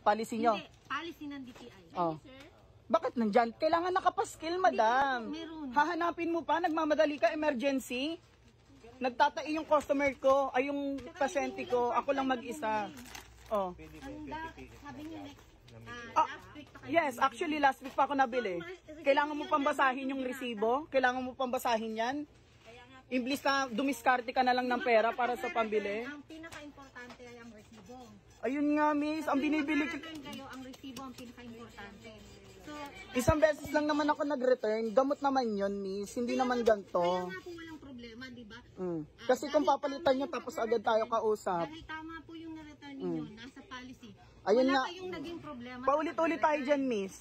Policy nyo? Hindi, policy ng DTI. Oh. Sir? Bakit nandyan? Kailangan nakapaskil, madam. Meron. Hahanapin mo pa, nagmamadali ka, emergency. Nagtatai yung customer ko, ay yung pasyente ko, ako lang mag-isa. Oh. Sabi niyo next, last week pa kayo. Yes, actually last week pa ako nabili. Kailangan mo pang basahin yung resibo? Kailangan mo pang basahin yan? Imblis na dumiskarte ka na lang ng pera para sa pambili? Ang pinaka-importante ay ang resibo. Ayun nga, miss, ang binibili ko. Kayo, ang resibo ang pinaka-importante. So, Isang beses lang naman ako nag-return. Gamot naman yun, miss. Hindi naman kaya ganito. nga po walang problema, di ba? Kasi kung papalitan nyo, tapos agad tayo kausap. Dahil tama po yung na-return ninyo, nasa policy. Ayun Wala nga. kayong naging problema. Paulit-ulit tayo dyan, miss.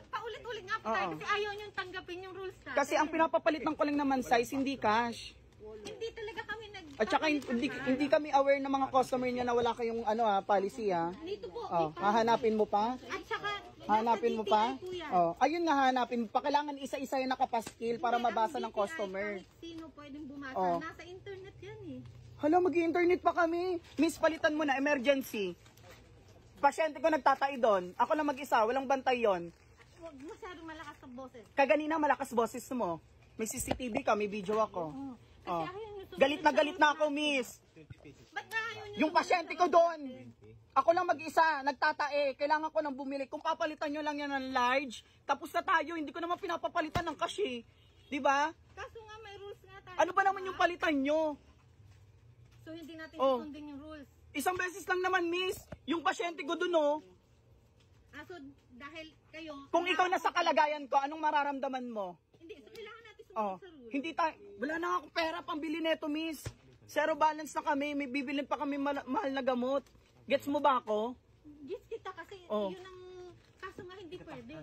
Paulit-ulit nga po tayo kasi ayaw nyo tanggapin yung rules natin. Kasi ang pinapapalitan ko lang naman size, hindi cash. Hindi talaga kami At saka hindi kami aware ng mga customer niya na wala kayong policy ha. Dito po. Oh, hahanapin mo pa? At saka, Hanapin mo pa? DTI po yan. Oh, ayun nga hanapin mo pa. Kailangan isa-isa yung nakapaskil para Hindi, mabasa ang ng DTI, customer. kahit sino pwedeng bumasa. Oh. Nasa internet yan eh. Hala, mag-i-internet pa kami. Miss, palitan mo na, emergency. Pasyente ko nagtatai doon. Ako lang mag-isa, walang bantay yon. Huwag masyadong malakas ang boses. Kaganina malakas boses mo. May CCTV ka, may video ako. Kasi Oh. ayaw nyo Galit na ako, miss. Ba't nga ayaw nyo? Yung pasyente ko doon. Ako lang mag-isa, nagtatae. Kailangan ko nang bumili. Kung papalitan nyo lang yan ng large, tapos na tayo. Hindi ko naman pinapapalitan ng cash eh. Diba? Kaso nga may rules nga tayo. Ano ba naman yung palitan nyo? So hindi natin Oh. sundin yung rules. Isang beses lang naman, miss. Yung pasyente ko doon, oh. So dahil kayo... Kung ikaw nasa kalagayan ko, anong mararamdaman mo? Hindi, so kailangan natin sundin Oh, sa rules. hindi tayo, wala na akong pera pambili neto, miss. Zero balance na kami, may bibilin pa kami mahal na gamot. Gets mo ba ako? Gets kita kasi Oh. yun ang... Kaso nga hindi pwede.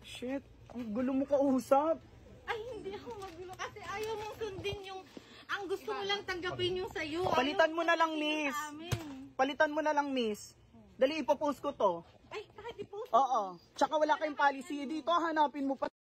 Shit, ang gulo mo kausap. Ay, hindi ako magulo kasi ayaw mong sundin yung... Ang gusto mo lang tanggapin yung sa'yo. Palitan mo na lang, Ayaw miss. sa amin. Palitan mo na lang, miss. Dali, ipopost ko to. Ay, kahit i-post. Oo. Tsaka wala kayong policy dito, hanapin mo pa.